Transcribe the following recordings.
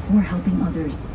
before helping others.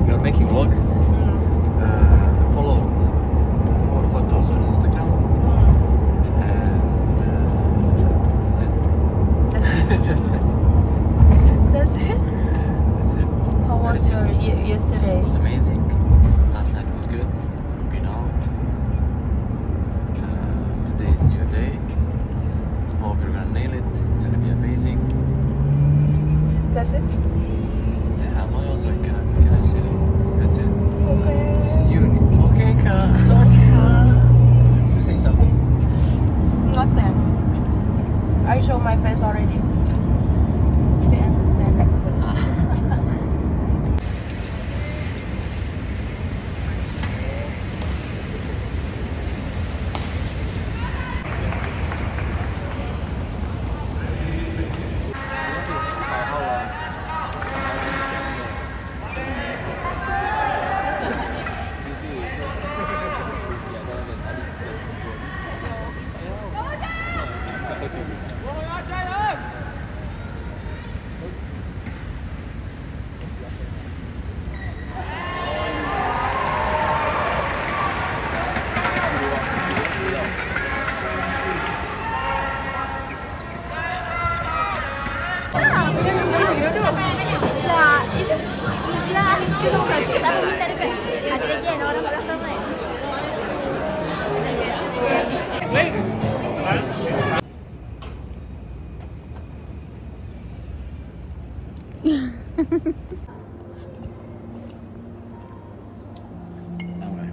We are making vlog. Follow more photos on Instagram. And that's it. That's it. That's it? That's it. How was your yesterday? It was amazing. Last night was good. Been out. Today is a new day. Hope you're gonna nail it. It's gonna be amazing. That's it? Yeah, what else can I say? That's it. Okay. See you. Okay, ka. Okay, ka. You say something. Not them. I show my face already. They understand.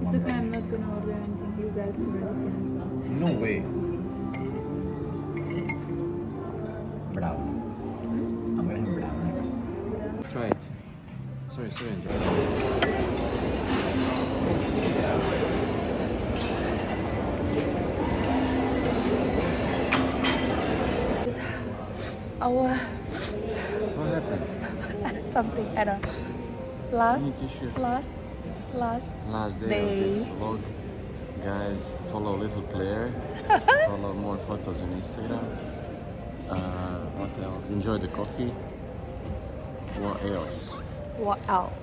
It's okay, I'm not gonna order anything. You guys order finish. No way. Brown. I'm gonna have brown. Try it. Sorry, enjoy. Our What happened? something, I don't know. Last Need tissue. last Last day of this vlog. Guys, follow Little.plaire. Follow more photos on Instagram. What else? Enjoy the coffee. What else? What out?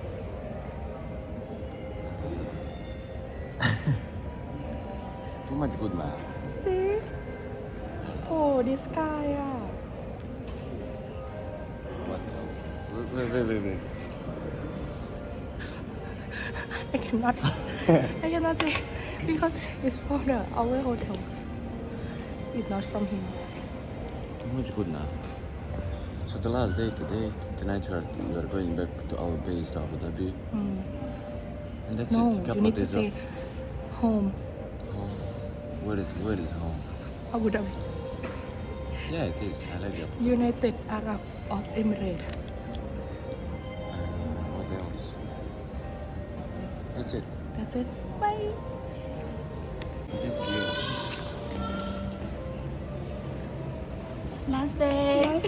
Too much good man. See? Oh, this guy, yeah. What else? Wait. I cannot say because it's from our hotel. It's not from him. Too much good now. So the last day today, tonight we are going back to our base to Abu Dhabi. And that's No, it. you Couple need of to days say off. home, Home. Where is home? Abu Dhabi, Yeah, it is. I like it. United Arab of Emirates. What else? That's it. That's it. Bye. This year. Last day.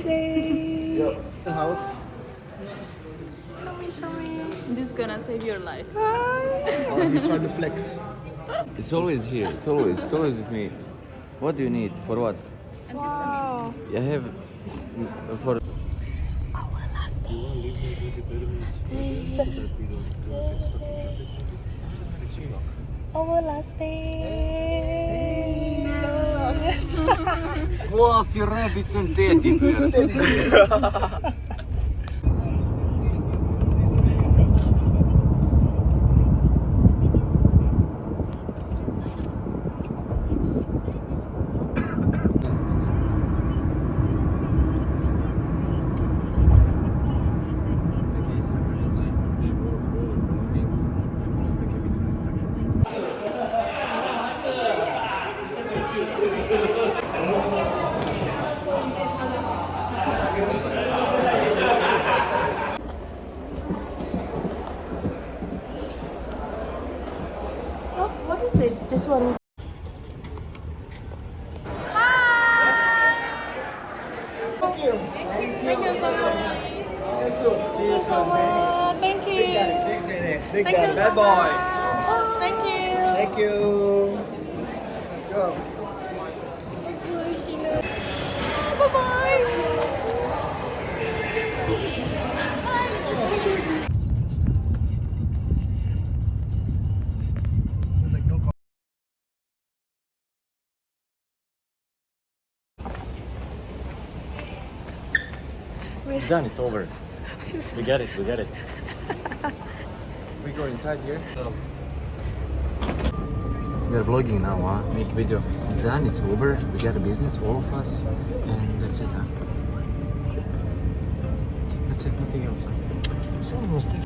The house. Show me. This is gonna save your life. Hi. Oh, he's trying to flex. It's always here. It's always with me. What do you need? For what? Wow. I have for. Our last day. Our last day. Fluffy rabbits and teddy bears. Oh, what is it? This one. Thank you. Thank you so much. Thank you so much. Thank you. Big Thank you so bad boy. much. Thank you. Thank you. Let's go. Bye bye. Done. It's over. We get it. We go inside here. We are vlogging now, huh? Make video. It's done. It's over. We got a business, all of us, and that's it, huh? That's it. Nothing else. So almost there.